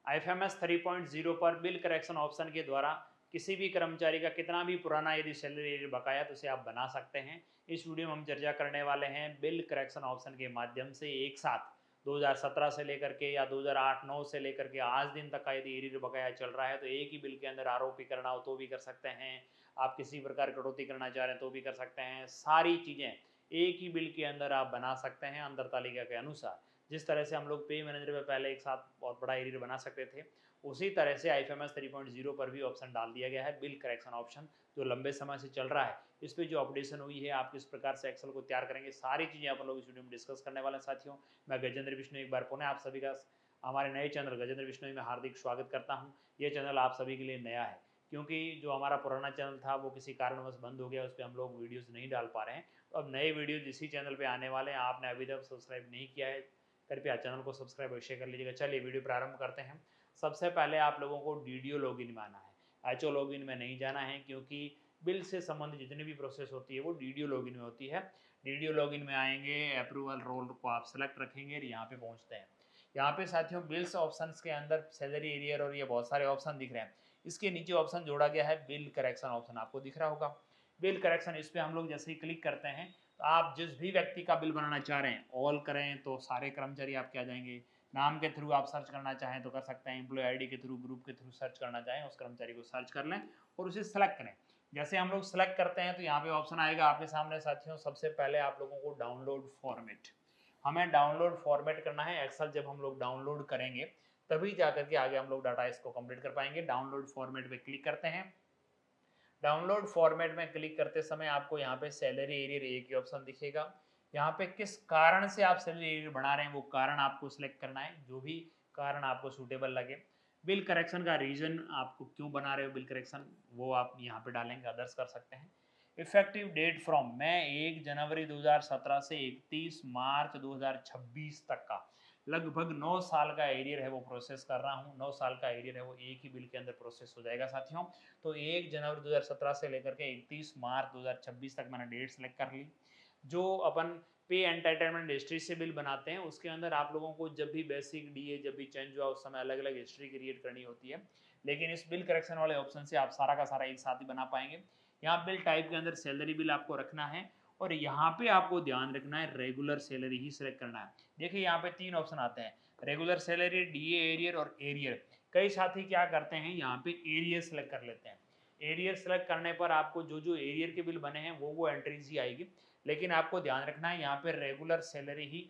IFMS 3.0 पर bill correction option के द्वारा किसी भी कर्मचारी का कितना भी पुराना यदि सैलरी बकाया तो उसे आप बना सकते हैं। इस वीडियो में हम चर्चा करने वाले हैं बिल करेक्शन ऑप्शन के माध्यम से एक साथ 2017 से लेकर के या 2008-9 से लेकर के आज दिन तक का यदि एरियर बकाया चल रहा है तो एक ही बिल के अंदर आरोपी करना हो तो भी कर सकते हैं। आप किसी प्रकार कटौती करना चाह रहे हैं तो भी कर सकते हैं। सारी चीज़ें एक ही बिल के अंदर आप बना सकते हैं अंदर तालिका के अनुसार। जिस तरह से हम लोग पे मैनेजर में पहले एक साथ बहुत बड़ा एरियर बना सकते थे, उसी तरह से IFMS 3.0 पर भी ऑप्शन डाल दिया गया है बिल करेक्शन ऑप्शन, जो लंबे समय से चल रहा है। इस पर जो अपडेशन हुई है, आप किस प्रकार से एक्सेल को तैयार करेंगे, सारी चीज़ें आप लोग इस वीडियो में डिस्कस करने वाले हैं। साथियों, मैं गजेंद्र बिश्नोई एक बार पुनः आप सभी का हमारे नए चैनल गजेंद्र बिश्नोई में हार्दिक स्वागत करता हूँ। ये चैनल आप सभी के लिए नया है, क्योंकि जो हमारा पुराना चैनल था वो किसी कारणवश बंद हो गया, उस पर हम लोग वीडियोज़ नहीं डाल पा रहे हैं। तो अब नए वीडियोज़ इसी चैनल पर आने वाले हैं। आपने अभी तक सब्सक्राइब नहीं किया है, कृपया चैनल को सब्सक्राइब अवश्य कर लीजिएगा। चलिए वीडियो प्रारंभ करते हैं। सबसे पहले आप लोगों को डीडीओ लॉगिन में आना है, एचओ लॉगिन में नहीं जाना है, क्योंकि बिल से संबंधित जितनी भी प्रोसेस होती है वो डीडीओ लॉगिन में होती है। डीडीओ लॉगिन में आएंगे, अप्रूवल रोल को आप सेलेक्ट रखेंगे और यहाँ पे पहुँचते हैं। यहाँ पे साथियों बिल्स ऑप्शंस के अंदर सैलरी एरियर और ये बहुत सारे ऑप्शन दिख रहे हैं। इसके नीचे ऑप्शन जोड़ा गया है बिल करेक्शन ऑप्शन, आपको दिख रहा होगा बिल करेक्शन। इस पर हम लोग जैसे ही क्लिक करते हैं तो आप जिस भी व्यक्ति का बिल बनाना चाह रहे हैं, ऑल करें तो सारे कर्मचारी आपके आ जाएंगे। नाम के थ्रू आप सर्च करना चाहें तो कर सकते हैं, एम्प्लॉय आईडी के थ्रू, ग्रुप के थ्रू सर्च करना चाहें, उस कर्मचारी को सर्च कर लें और उसे सेलेक्ट करें। जैसे हम लोग सेलेक्ट करते हैं तो यहाँ पे ऑप्शन आएगा आपके सामने साथियों। सबसे पहले आप लोगों को डाउनलोड फॉर्मेट, हमें डाउनलोड फॉर्मेट करना है। एक्सेल जब हम लोग डाउनलोड करेंगे तभी जाकर के आगे हम लोग डाटा इसको कंप्लीट कर पाएंगे। डाउनलोड फॉर्मेट पे क्लिक करते हैं। डाउनलोड फॉर्मेट में क्लिक करते समय आपको यहाँ पे सैलरी एरियर एक ही ऑप्शन दिखेगा। यहाँ पे किस कारण से आप सैलरी एरियर बना रहे हैं वो कारण आपको सिलेक्ट करना है, जो भी कारण आपको सूटेबल लगे। बिल करेक्शन का रीजन, आपको क्यों बना रहे हो बिल करेक्शन, वो आप यहाँ पे डालेंगे, अदर्स कर सकते हैं। इफेक्टिव डेट फ्रॉम, मैं 1 जनवरी 2017 से 31 मार्च 2026 तक का लगभग 9 साल का एरियर है वो प्रोसेस कर रहा हूँ। 9 साल का एरियर है वो एक ही बिल के अंदर प्रोसेस हो जाएगा साथियों। तो 1 जनवरी 2017 से लेकर के 31 मार्च 2026 तक मैंने डेट सेलेक्ट कर ली। जो अपन पे एंटाइटलमेंट हिस्ट्री से बिल बनाते हैं उसके अंदर आप लोगों को जब भी बेसिक डीए जब भी चेंज हुआ उस समय अलग अलग हिस्ट्री क्रिएट करनी होती है, लेकिन इस बिल करेक्शन वाले ऑप्शन से आप सारा का सारा एक साथ ही बना पाएंगे। यहाँ बिल टाइप के अंदर सैलरी बिल आपको रखना है और यहाँ पे आपको ध्यान रखना है रेगुलर सैलरी ही सिलेक्ट करना है। देखिए यहाँ पे 3 ऑप्शन आते हैं, रेगुलर सैलरी, डीए एरियर और एरियर। कई साथी क्या करते हैं, यहाँ पे एरियर सेलेक्ट कर लेते हैं। एरियर सेलेक्ट करने पर आपको जो जो एरियर के बिल बने हैं वो एंट्रीज ही आएगी, लेकिन आपको ध्यान रखना है यहाँ पे रेगुलर सैलरी ही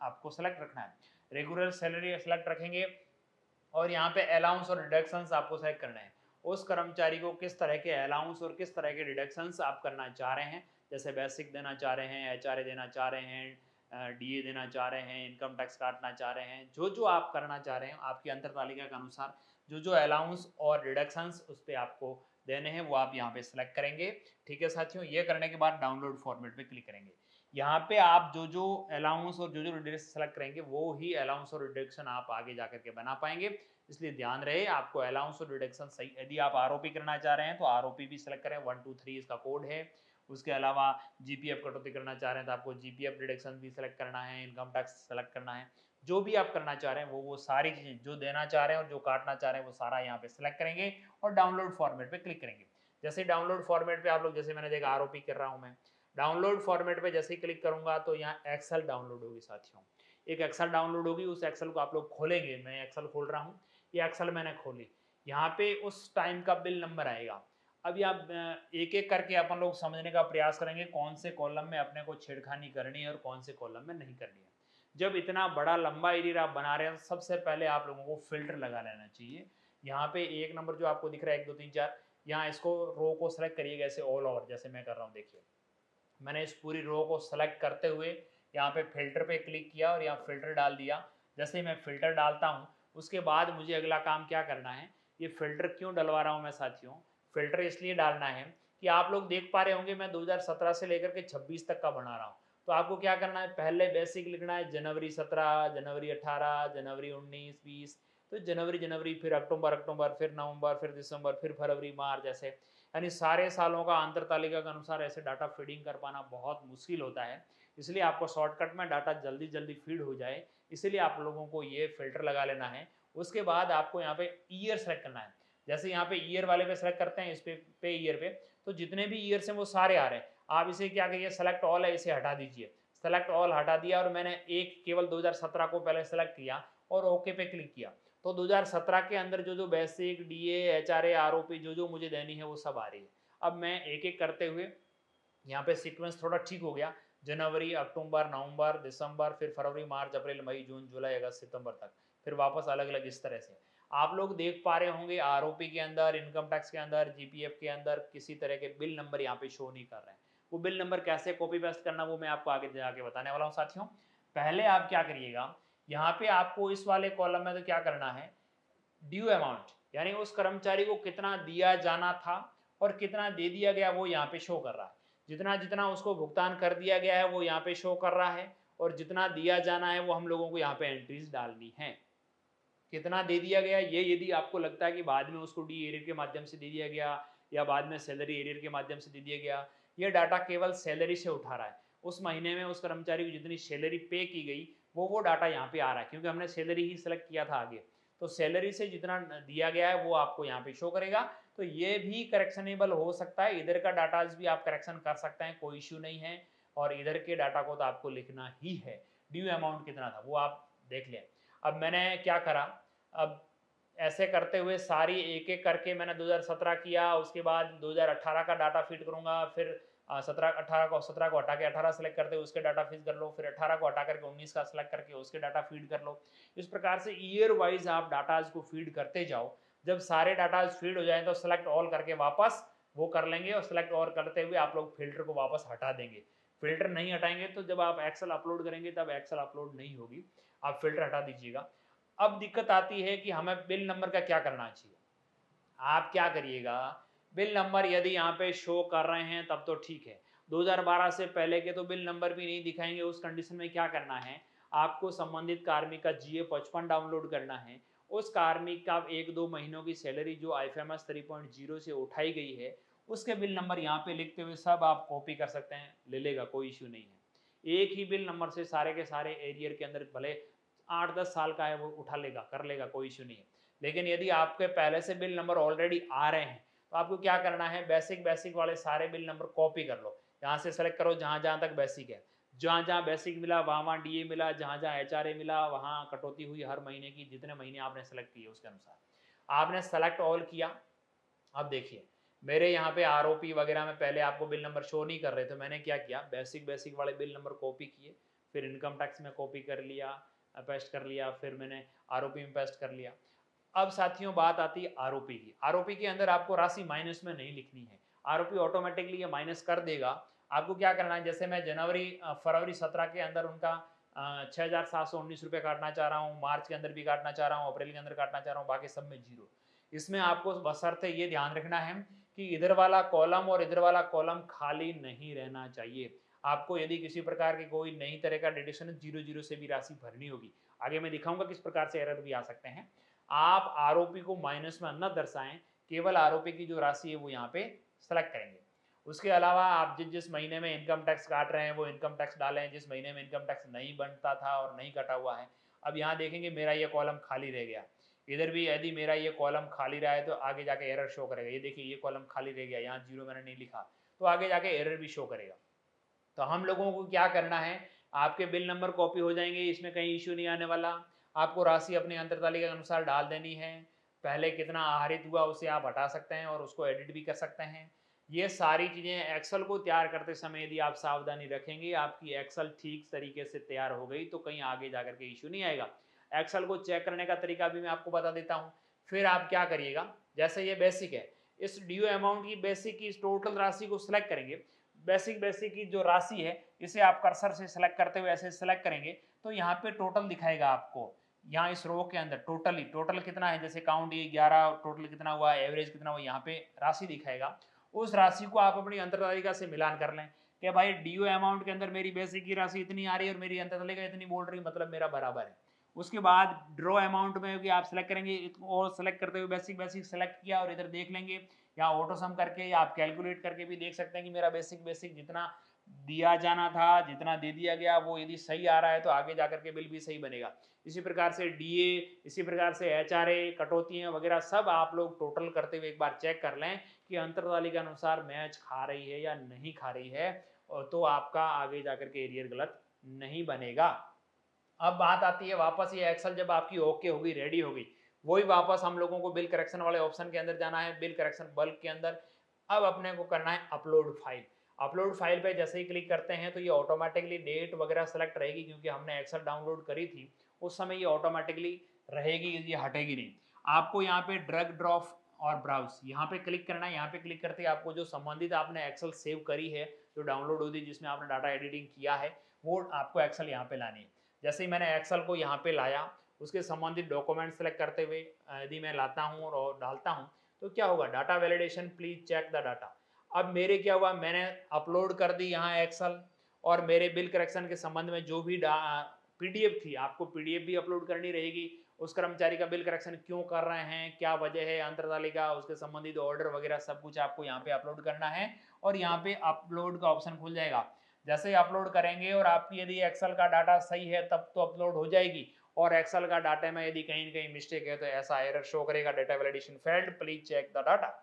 आपको सेलेक्ट रखना है। रेगुलर सैलरी सेलेक्ट रखेंगे और यहाँ पे अलाउंस और डिडक्शंस आपको सेलेक्ट करना है। उस कर्मचारी को किस तरह के अलाउंस और किस तरह के डिडक्शंस आप करना चाह रहे हैं, जैसे बेसिक देना चाह रहे हैं, एचआरए देना चाह रहे हैं, डीए देना चाह रहे हैं, इनकम टैक्स काटना चाह रहे हैं, जो जो आप करना चाह रहे हैं आपकी अंतर तालिका के अनुसार जो जो अलाउंस और डिडक्शंस उस पर आपको देने हैं वो आप यहाँ पे सेलेक्ट करेंगे। ठीक है साथियों, ये करने के बाद डाउनलोड फॉर्मेट पे क्लिक करेंगे। यहाँ पे आप जो जो अलाउंस और जो जो डिडक्शन सेलेक्ट करेंगे वो ही अलाउंस और डिडक्शन आप आगे जाकर के बना पाएंगे। इसलिए ध्यान रहे आपको अलाउंस और डिडक्शन सही, यदि आप आरओपी करना चाह रहे हैं तो आरओपी भी सिलेक्ट करें, 1 2 3 इसका कोड है। उसके अलावा जीपीएफ कटौती करना चाह रहे हैं तो आपको जीपीएफ डिडक्शन भी सिलेक्ट करना है, इनकम टैक्स सेलेक्ट करना है। जो भी आप करना चाह रहे हैं वो सारी चीजें जो देना चाह रहे हैं और जो काटना चाह रहे हैं वो सारा यहाँ पे सिलेक्ट करेंगे और डाउनलोड फॉर्मेट पे क्लिक करेंगे। जैसे डाउनलोड फॉर्मेट पे आप लोग, जैसे मैंने देखा आरओपी कर रहा हूँ मैं, डाउनलोड फॉर्मेट पे जैसे ही क्लिक करूंगा तो यहाँ एक्सेल डाउनलोड होगी साथियों। एक एक्सेल डाउनलोड होगी, उस एक्सेल को आप लोग खोलेंगे। मैं एक्सेल खोल रहा हूँ, ये एक्सेल मैंने खोली। यहाँ पे उस टाइम का बिल नंबर आएगा। अभी आप एक एक करके अपन लोग समझने का प्रयास करेंगे कौन से कॉलम में अपने को छेड़खानी करनी है और कौन से कॉलम में नहीं करनी है। जब इतना बड़ा लंबा एरियर आप बना रहे हैं सबसे पहले आप लोगों को फिल्टर लगा लेना चाहिए। यहाँ पे 1 नंबर जो आपको दिख रहा है 1 2 3 4, यहाँ इसको रो को सेलेक्ट करिएगा ऐसे ऑल ओवर, जैसे मैं कर रहा हूँ। देखिए मैंने इस पूरी रो को सेलेक्ट करते हुए यहाँ पे फिल्टर पे क्लिक किया और यहाँ फिल्टर डाल दिया। जैसे ही मैं फिल्टर डालता हूँ उसके बाद मुझे अगला काम क्या करना है, ये फिल्टर क्यों डलवा रहा हूँ मैं साथियों, फिल्टर इसलिए डालना है कि आप लोग देख पा रहे होंगे मैं 2017 से लेकर के 26 तक का बना रहा हूँ। तो आपको क्या करना है, पहले बेसिक लिखना है जनवरी 17, जनवरी 18, जनवरी 19 20, तो जनवरी जनवरी, फिर अक्टूबर अक्टूबर, फिर नवंबर, फिर दिसंबर, फिर फरवरी मार्च, ऐसे यानी सारे सालों का अंतर तालिका के अनुसार ऐसे डाटा फीडिंग कर पाना बहुत मुश्किल होता है। इसलिए आपको शॉर्टकट में डाटा जल्दी जल्दी फीड हो जाए, इसलिए आप लोगों को ये फिल्टर लगा लेना है। उसके बाद आपको यहाँ पे ईयर सेलेक्ट करना है। जैसे यहाँ पे ईयर वाले पे सेलेक्ट करते हैं, इस पे ईयर पे, तो जितने भी ईयर्स हैं वो सारे आ रहे हैं। आप इसे क्या करिए, सेलेक्ट ऑल है, इसे हटा दीजिए। सेलेक्ट ऑल हटा दिया और मैंने एक केवल 2017 को पहले सेलेक्ट किया और ओके पे क्लिक किया। तो 2017 के अंदर जो बेसिक, डीए, एचआरए, आरओपी जो मुझे देनी है वो सब आ रही है। अब मैं एक एक करते हुए यहाँ पे सीक्वेंस थोड़ा ठीक हो गया, जनवरी, अक्टूबर, नवंबर, दिसंबर, फिर फरवरी, मार्च, अप्रैल, मई, जून, जुलाई, अगस्त, सितंबर तक, फिर वापस अलग अलग इस तरह से। आप लोग देख पा रहे होंगे आरओपी के अंदर, इनकम टैक्स के अंदर, जीपीएफ के अंदर किसी तरह के बिल नंबर यहाँ पे शो नहीं कर रहे हैं। वो बिल नंबर कैसे कॉपी पेस्ट करना वो मैं आपको आगे जाके बताने वाला हूँ साथियों। पहले आप क्या करिएगा, यहाँ पे आपको इस वाले कॉलम में तो क्या करना है, ड्यू अमाउंट, यानी उस कर्मचारी को कितना दिया जाना था और कितना दे दिया गया वो यहाँ पे शो कर रहा है। जितना जितना उसको भुगतान कर दिया गया है वो यहाँ पे शो कर रहा है, और जितना दिया जाना है वो हम लोगों को यहाँ पे एंट्रीज डालनी है। कितना दे दिया गया ये यदि आपको लगता है कि बाद में उसको डी एरियर के माध्यम से दे दिया गया या बाद में सैलरी एरियर के माध्यम से दे दिया गया, ये डाटा केवल सैलरी से उठा रहा है। उस महीने में उस कर्मचारी को जितनी सैलरी पे की गई वो डाटा यहाँ पे आ रहा है, क्योंकि हमने सैलरी ही सिलेक्ट किया था आगे। तो सैलरी से जितना दिया गया है वो आपको यहाँ पे शो करेगा। तो ये भी करेक्शनेबल हो सकता है, इधर का डाटा भी आप करेक्शन कर सकते हैं, कोई इश्यू नहीं है। और इधर के डाटा को तो आपको लिखना ही है। ड्यू अमाउंट कितना था वो आप देख लें। अब मैंने क्या करा, अब ऐसे करते हुए सारी एक एक करके मैंने 2017 किया, उसके बाद 2018 का डाटा फीड करूंगा, फिर 17 को हटा के 18 सेलेक्ट करते हुए उसके डाटा फीड कर लो, फिर 18 को हटा करके 19 का सेलेक्ट करके उसके डाटा फीड कर लो। इस प्रकार से ईयर वाइज आप डाटाज को फीड करते जाओ। जब सारे डाटाज फीड हो जाए तो सेलेक्ट ऑल करके वापस वो कर लेंगे, और सेलेक्ट ऑल करते हुए आप लोग फिल्टर को वापस हटा देंगे। फिल्टर नहीं हटाएंगे तो जब आप एक्सेल अपलोड करेंगे तब एक्सेल अपलोड नहीं होगी, आप फिल्टर हटा दीजिएगा। अब दिक्कत आती है कि हमें बिल नंबर का क्या करना चाहिए। आप क्या करिएगा, बिल नंबर यदि यहाँ पे शो कर रहे हैं तब तो ठीक है, 2012 से पहले के तो बिल नंबर भी नहीं दिखाएंगे। उस कंडीशन में क्या करना है, आपको संबंधित कार्मिक का GA55 डाउनलोड करना है। उस कार्मिक का 1-2 महीनों की सैलरी जो IFMS 3.0 से उठाई गई है उसके बिल नंबर यहाँ पे लिखते हुए सब आप कॉपी कर सकते हैं, ले लेगा, कोई इश्यू नहीं है। एक ही बिल नंबर से सारे के सारे एरियर के अंदर भले 8-10 साल का है वो उठा लेगा, कर लेगा, कोई इश्यू नहीं है। लेकिन यदि आपके पहले से बिल नंबर ऑलरेडी आ रहे हैं तो आपको क्या करना है, बेसिक वाले सारे बिल नंबर कॉपी कर लो, यहाँ से सेलेक्ट करो जहाँ जहाँ तक बेसिक है, जहाँ जहाँ बेसिक मिला वहाँ वहाँ डीए मिला, जहाँ जहाँ एचआरए मिला वहाँ कटौती हुई हर महीने की, जितने महीने आपने सेलेक्ट किए उसके अनुसार आपने सेलेक्ट ऑल किया। अब देखिए मेरे यहाँ पे आरओपी वगैरह में पहले आपको बिल नंबर शो नहीं कर रहे थे, मैंने क्या किया, बेसिक वाले बिल नंबर कॉपी किए, फिर इनकम टैक्स में कॉपी कर लिया, पेस्ट कर लिया, फिर मैंने आरओपी में पेस्ट कर लिया। अब साथियों बात आती है आरओपी की। आरओपी के अंदर आपको राशि माइनस में नहीं लिखनी है, आरओपी ऑटोमेटिकली ये माइनस कर देगा। आपको क्या करना है, जैसे मैं फरवरी 17 के अंदर उनका 6,719 रुपये काटना चाह रहा हूँ, मार्च के अंदर भी काटना चाह रहा हूँ, अप्रैल के अंदर काटना चाह रहा हूँ, बाकी सब में जीरो। इसमें आपको बशर्ते ये ध्यान रखना है कि इधर वाला कॉलम और इधर वाला कॉलम खाली नहीं रहना चाहिए। आपको यदि किसी प्रकार की कोई नई तरह का डिडक्शन 0 से भी राशि भरनी होगी, आगे मैं दिखाऊंगा किस प्रकार से एरर भी आ सकते हैं। आप आरओपी को माइनस में न दर्शाएं, केवल आरओपी की जो राशि है वो यहाँ पे सेलेक्ट करेंगे। उसके अलावा आप जिस महीने में इनकम टैक्स काट रहे हैं वो इनकम टैक्स डालें, जिस महीने में इनकम टैक्स नहीं बनता था और नहीं कटा हुआ है। अब यहाँ देखेंगे मेरा ये कॉलम खाली रह गया, इधर भी यदि मेरा ये कॉलम खाली रहा है तो आगे जाके एरर शो करेगा। ये देखिए ये कॉलम खाली रह गया, यहाँ जीरो मैंने नहीं लिखा तो आगे जाके एरर भी शो करेगा। तो हम लोगों को क्या करना है, आपके बिल नंबर कॉपी हो जाएंगे, इसमें कहीं इश्यू नहीं आने वाला। आपको राशि अपने अंतर तालिका के अनुसार डाल देनी है, पहले कितना आहरित हुआ उसे आप हटा सकते हैं और उसको एडिट भी कर सकते हैं। ये सारी चीज़ें एक्सेल को तैयार करते समय यदि आप सावधानी रखेंगे, आपकी एक्सेल ठीक तरीके से तैयार हो गई तो कहीं आगे जाकर के इश्यू नहीं आएगा। एक्सेल को चेक करने का तरीका भी मैं आपको बता देता हूँ। फिर आप क्या करिएगा, जैसे ये बेसिक है, इस ड्यू अमाउंट की बेसिक की टोटल राशि को सिलेक्ट करेंगे। बेसिक की जो राशि है इसे आप कर्सर से सिलेक्ट करते हुए ऐसे सिलेक्ट करेंगे तो यहाँ पे टोटल दिखाएगा आपको। यहाँ इस रो के अंदर टोटल कितना है, जैसे काउंट ये 11, टोटल कितना हुआ, एवरेज कितना हुआ, यहाँ पे राशि दिखाएगा। उस राशि को आप अपनी अंतर तालिका से मिलान कर लें कि भाई ड्यू अमाउंट के अंदर मेरी बेसिक की राशि इतनी आ रही है और मेरी अंतर तालिका इतनी बोल रही, मतलब मेरा बराबर है। उसके बाद ड्रॉ अमाउंट में कि आप सेलेक्ट करेंगे और सेलेक्ट करते हुए बेसिक सेलेक्ट किया और इधर देख लेंगे, या ऑटो सम करके या आप कैलकुलेट करके भी देख सकते हैं कि मेरा बेसिक जितना दिया जाना था, जितना दे दिया गया वो यदि सही आ रहा है तो आगे जाकर के बिल भी सही बनेगा। इसी प्रकार से डीए, इसी प्रकार से एचआरए, कटौतियाँ वगैरह सब आप लोग टोटल करते हुए एक बार चेक कर लें कि अंतरताली के अनुसार मैच खा रही है या नहीं खा रही है, और तो आपका आगे जाकर के एरियर गलत नहीं बनेगा। अब बात आती है वापस, ये एक्सेल जब आपकी ओके होगी, रेडी होगी, वही वापस हम लोगों को बिल करेक्शन वाले ऑप्शन के अंदर जाना है, बिल करेक्शन बल्क के अंदर। अब अपने को करना है अपलोड फाइल। अपलोड फाइल पे जैसे ही क्लिक करते हैं तो ये ऑटोमेटिकली डेट वगैरह सेलेक्ट रहेगी, क्योंकि हमने एक्सेल डाउनलोड करी थी उस समय ये ऑटोमेटिकली रहेगी, ये हटेगी नहीं। आपको यहाँ पे ड्रैग ड्रॉप और ब्राउज यहाँ पे क्लिक करना है। यहाँ पे क्लिक करते ही आपको जो संबंधित आपने एक्सेल सेव करी है, जो डाउनलोड हुई थी, जिसमें आपने डाटा एडिटिंग किया है, वो आपको एक्सेल यहाँ पे लानी है। जैसे ही मैंने एक्सेल को यहाँ पे लाया, उसके संबंधित डॉक्यूमेंट सेलेक्ट करते हुए यदि मैं लाता हूँ और डालता हूँ तो क्या होगा, data validation, please check the data. अब मेरे क्या हुआ, मैंने अपलोड कर दी यहाँ एक्सेल, और मेरे बिल करेक्शन के संबंध में जो भी पीडीएफ थी, आपको पीडीएफ भी अपलोड करनी रहेगी। उस कर्मचारी का बिल करेक्शन क्यों कर रहे हैं, क्या वजह है, अंतरतालिका, उसके संबंधित ऑर्डर वगैरह सब कुछ आपको यहाँ पे अपलोड करना है, और यहाँ पे अपलोड का ऑप्शन खुल जाएगा। जैसे ही अपलोड करेंगे और आपकी यदि एक्सेल का डाटा सही है तब तो अपलोड हो जाएगी, और एक्सेल का डाटा में यदि कहीं न कहीं मिस्टेक है तो ऐसा एरर शो करेगा, data validation failed, please check the data.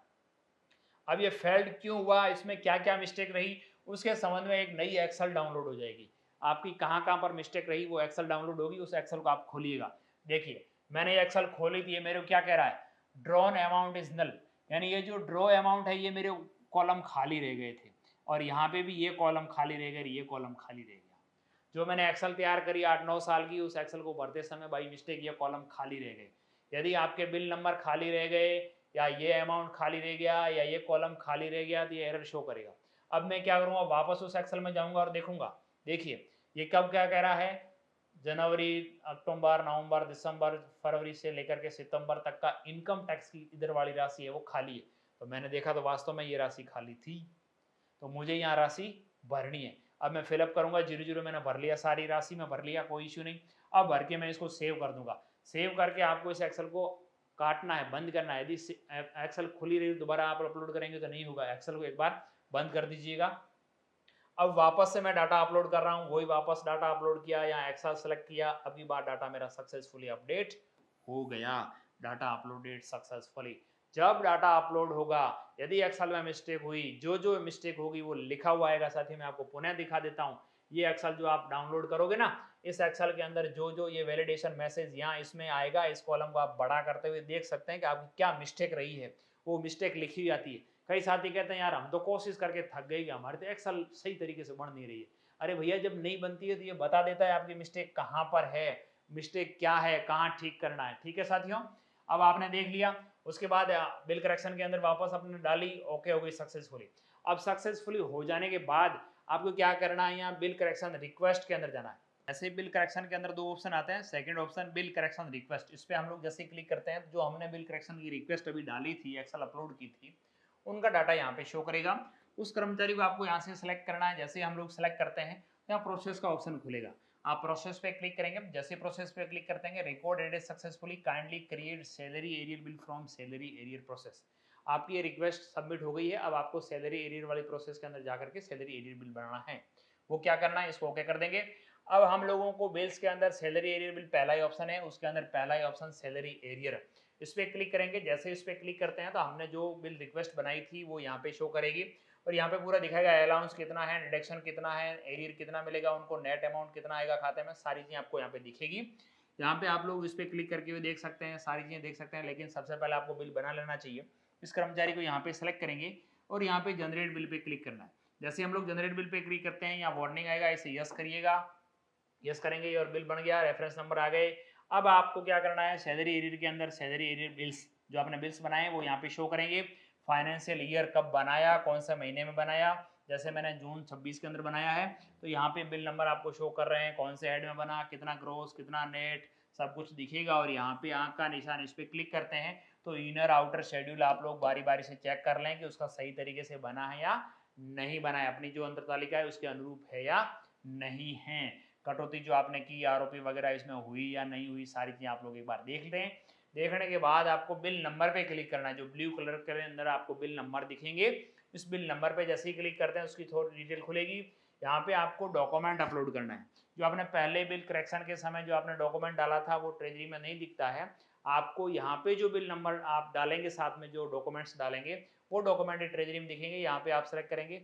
अब ये फेल्ड क्यों हुआ, इसमें क्या क्या मिस्टेक रही, उसके संबंध में एक नई एक्सेल डाउनलोड हो जाएगी। आपकी कहाँ कहाँ पर मिस्टेक रही वो एक्सेल डाउनलोड होगी, उस एक्सेल को आप खोलिएगा। देखिए मैंने ये एक्सेल खोली थी, ये मेरे को क्या कह रहा है, ड्रॉन अमाउंट इज नल, यानी ये जो ड्रॉ अमाउंट है ये मेरे कॉलम खाली रह गए थे, और यहाँ पे भी ये कॉलम खाली रह गए, ये कॉलम खाली रह गया। जो मैंने एक्सेल तैयार करी 8-9 साल की, उस एक्सेल को भरते समय बाई मिस्टेक ये कॉलम खाली रह गए। यदि आपके बिल नंबर खाली रह गए, या ये अमाउंट खाली रह गया, या ये कॉलम खाली रह गया, तो ये एरर शो करेगा। अब मैं क्या करूँगा, वापस उस एक्सेल में जाऊँगा और देखूंगा। देखिए ये कब क्या कह रहा है, जनवरी, अक्टूबर, नवंबर, दिसंबर, फरवरी से लेकर के सितंबर तक का इनकम टैक्स की इधर वाली राशि है वो खाली है। तो मैंने देखा तो वास्तव में ये राशि खाली थी, तो मुझे यहाँ राशि भरनी है। अब मैं फिलअप करूंगा, 0 मैंने भर लिया, सारी राशि में भर लिया, कोई इश्यू नहीं। अब भर के मैं इसको सेव कर दूंगा। सेव करके आपको इस एक्सेल को काटना है, बंद करना है। यदि एक्सेल खुली रही दोबारा आप अपलोड करेंगे तो नहीं होगा, एक्सेल को एक बार बंद कर दीजिएगा। अब वापस से मैं डाटा अपलोड कर रहा हूँ, वही वापस डाटा अपलोड किया, यहाँ एक्सेल सेलेक्ट किया, अभी बार डाटा मेरा सक्सेसफुली अपडेट हो गया, डाटा अपलोडेड सक्सेसफुली। जब डाटा अपलोड होगा, यदि एक्सेल में मिस्टेक हुई, जो जो मिस्टेक होगी वो लिखा हुआ आएगा। साथ ही मैं आपको पुनः दिखा देता हूँ, ये एक्सेल जो आप डाउनलोड करोगे ना, इस एक्सेल के अंदर जो जो ये वैलिडेशन मैसेज यहाँ इसमें आएगा, इस कॉलम को आप बड़ा करते हुए देख सकते हैं कि आपकी क्या मिस्टेक रही है, वो मिस्टेक लिखी जाती है। कई साथी कहते हैं यार हम तो कोशिश करके थक गए, हमारे तो एक्सेल सही तरीके से बन नहीं रही है। अरे भैया जब नहीं बनती है तो ये बता देता है आपकी मिस्टेक कहाँ पर है, मिस्टेक क्या है, कहाँ ठीक करना है। ठीक है साथियों, अब आपने देख लिया। उसके बाद बिल करेक्शन के अंदर वापस आपने डाली, ओके हो गई सक्सेसफुली। अब सक्सेसफुली हो जाने के बाद आपको क्या करना है, यहाँ बिल करेक्शन रिक्वेस्ट के अंदर जाना है। ऐसे बिल करेक्शन के अंदर दो ऑप्शन आते हैं, second option bill correction request, इस पे हम लोग जैसे क्लिक करते हैं, जो हमने बिल करेक्शन की रिक्वेस्ट अभी डाली थी, एक्सेल अपलोड की थी, उनका डाटा यहाँ पे शो करेगा। उस कर्मचारी को आपको यहाँ से सिलेक्ट करना है। जैसे हम लोग सिलेक्ट करते हैं यहाँ प्रोसेस का ऑप्शन खुलेगा, आप प्रोसेस पे क्लिक करेंगे। जैसे प्रोसेस पे क्लिक करते हैं, record added successfully, kindly create salary arrear bill from salary arrear process. आपकी ये रिक्वेस्ट सबमिट हो गई है। अब आपको सैलरी एरियर वाली प्रोसेस के अंदर जाकर के सैलरी एरियर बिल बनाना है। वो क्या करना है, इसको ओके कर देंगे। अब हम लोगों को बिल्स के अंदर सैलरी एरियर बिल पहला ही ऑप्शन है, उसके अंदर पहला ही ऑप्शन सैलरी एरियर, इस पर क्लिक करेंगे। जैसे इस पर क्लिक करते हैं तो हमने जो बिल रिक्वेस्ट बनाई थी वो यहाँ पे शो करेगी, और यहाँ पे पूरा दिखाएगा अलाउंस कितना है, डिडक्शन कितना है, एरियर कितना मिलेगा उनको, नेट अमाउंट कितना आएगा खाते में, सारी चीज़ें आपको यहाँ पे दिखेगी। यहाँ पे आप लोग इस पर क्लिक करके भी देख सकते हैं, सारी चीज़ें देख सकते हैं, लेकिन सबसे पहले आपको बिल बना लेना चाहिए। इस कर्मचारी को यहाँ पे सेलेक्ट करेंगे और यहाँ पे जनरेट बिल पे क्लिक करना है। जैसे हम लोग जनरेट बिल पे क्लिक करते हैं, यहाँ वार्निंग आएगा, इसे यस करिएगा। यस करेंगे और बिल बन गया, रेफरेंस नंबर आ गए। अब आपको क्या करना है, सैलरी एरियर के अंदर सैलरी एरियर बिल्स, जो आपने बिल्स बनाए वो यहाँ पे शो करेंगे। फाइनेंशियल ईयर कब बनाया, कौन सा महीने में बनाया, जैसे मैंने जून 26 के अंदर बनाया है, तो यहाँ पे बिल नंबर आपको शो कर रहे हैं, कौन से हेड में बना, कितना ग्रोस, कितना नेट, सब कुछ दिखेगा। और यहाँ पे आंख का निशान, इस पर क्लिक करते हैं तो इनर आउटर शेड्यूल आप लोग बारी बारी से चेक कर लें कि उसका सही तरीके से बना है या नहीं बना है, अपनी जो अंतर तालिका है उसके अनुरूप है या नहीं है, कटौती जो आपने की आरोपी वगैरह इसमें हुई या नहीं हुई, सारी चीज़ें आप लोग एक बार देख लें। देखने के बाद आपको बिल नंबर पे क्लिक करना है, जो ब्लू कलर के अंदर आपको बिल नंबर दिखेंगे, इस बिल नंबर पे जैसे ही क्लिक करते हैं उसकी थोड़ी डिटेल खुलेगी। यहाँ पे आपको डॉक्यूमेंट अपलोड करना है। जो आपने पहले बिल करेक्शन के समय जो आपने डॉक्यूमेंट डाला था वो ट्रेजरी में नहीं दिखता है। आपको यहाँ पे जो बिल नंबर आप डालेंगे, साथ में जो डॉक्यूमेंट्स डालेंगे वो डॉक्यूमेंट ट्रेजरी में दिखेंगे। यहाँ पे आप सेलेक्ट करेंगे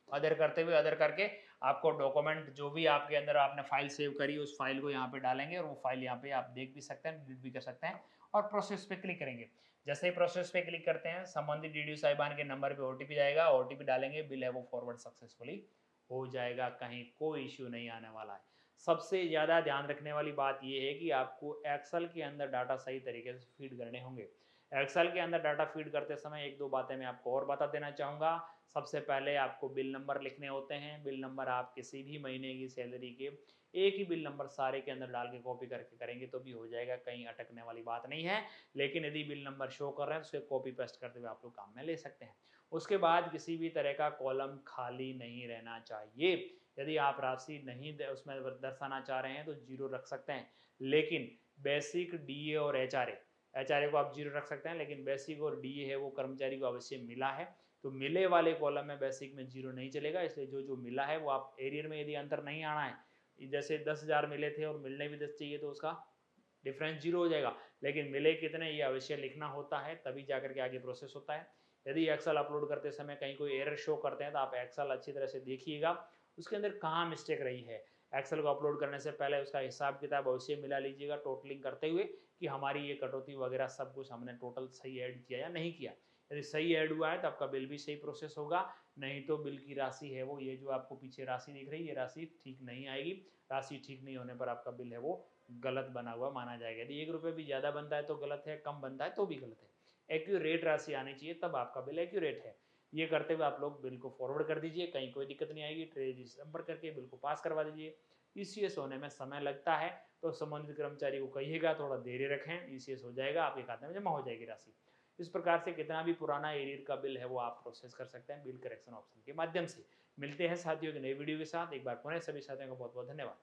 अदर करते हुए, अदर करके आपको डॉक्यूमेंट जो भी आपके अंदर आपने फाइल सेव करी उस फाइल को यहाँ पे डालेंगे और वो फाइल यहाँ पे आप देख भी सकते हैं, डिलीट भी कर सकते हैं और प्रोसेस पे क्लिक करेंगे। जैसे ही प्रोसेस पे क्लिक करते हैं संबंधित डीडी साहिबान के नंबर पे ओटीपी जाएगा, ओटीपी डालेंगे, बिल है वो फॉरवर्ड सक्सेसफुली हो जाएगा, कहीं कोई इश्यू नहीं आने वाला है। सबसे ज़्यादा ध्यान रखने वाली बात यह है कि आपको एक्सेल के अंदर डाटा सही तरीके से फीड करने होंगे। एक्सेल के अंदर डाटा फीड करते समय एक दो बातें मैं आपको और बता देना चाहूँगा। सबसे पहले आपको बिल नंबर लिखने होते हैं। बिल नंबर आप किसी भी महीने की सैलरी के एक ही बिल नंबर सारे के अंदर डाल के कॉपी करके करेंगे तो भी हो जाएगा, कहीं अटकने वाली बात नहीं है। लेकिन यदि बिल नंबर शो कर रहे हैं तो उसे कॉपी पेस्ट करते हुए आप लोग काम में ले सकते हैं। उसके बाद किसी भी तरह का कॉलम खाली नहीं रहना चाहिए। यदि आप राशि नहीं उसमें दर्शाना चाह रहे हैं तो जीरो रख सकते हैं, लेकिन बेसिक डीए और एचआरए को आप जीरो रख सकते हैं, लेकिन बेसिक और डीए है वो कर्मचारी को अवश्य मिला है तो मिले वाले कॉलम में बेसिक में जीरो नहीं चलेगा। इसलिए जो जो मिला है वो आप एरियर में यदि अंतर नहीं आना है, जैसे 10,000 मिले थे और मिलने भी 10 चाहिए तो उसका डिफरेंस जीरो हो जाएगा, लेकिन मिले कितने ये अवश्य लिखना होता है, तभी जाकर के आगे प्रोसेस होता है। यदि एक्सेल अपलोड करते समय कहीं कोई एरर शो करते हैं तो आप एक्सेल अच्छी तरह से देखिएगा उसके अंदर कहाँ मिस्टेक रही है। एक्सेल को अपलोड करने से पहले उसका हिसाब किताब अवश्य मिला लीजिएगा टोटलिंग करते हुए कि हमारी ये कटौती वगैरह सब कुछ हमने टोटल सही ऐड किया या नहीं किया। यदि सही ऐड हुआ है तो आपका बिल भी सही प्रोसेस होगा, नहीं तो बिल की राशि है वो ये जो आपको पीछे राशि दिख रही है ये राशि ठीक नहीं आएगी। राशि ठीक नहीं होने पर आपका बिल है वो गलत बना हुआ माना जाएगा। यदि 1 रुपये भी ज़्यादा बनता है तो गलत है, कम बनता है तो भी गलत है। एक्यूरेट राशि आनी चाहिए तब आपका बिल एक्यूरेट है। ये करते हुए आप लोग बिल को फॉरवर्ड कर दीजिए, कहीं कोई दिक्कत नहीं आएगी। ट्रेजरी से संपर्क करके बिल को पास करवा दीजिए। ईसीएस होने में समय लगता है तो संबंधित कर्मचारी को कहिएगा थोड़ा देरी रखें, ईसीएस हो जाएगा, आपके खाते में जमा हो जाएगी राशि। इस प्रकार से कितना भी पुराना एरियर का बिल है वो आप प्रोसेस कर सकते हैं बिल करेक्शन ऑप्शन के माध्यम से। मिलते हैं साथियों की नई वीडियो के साथ। एक बार पुनः सभी साथियों का बहुत बहुत धन्यवाद।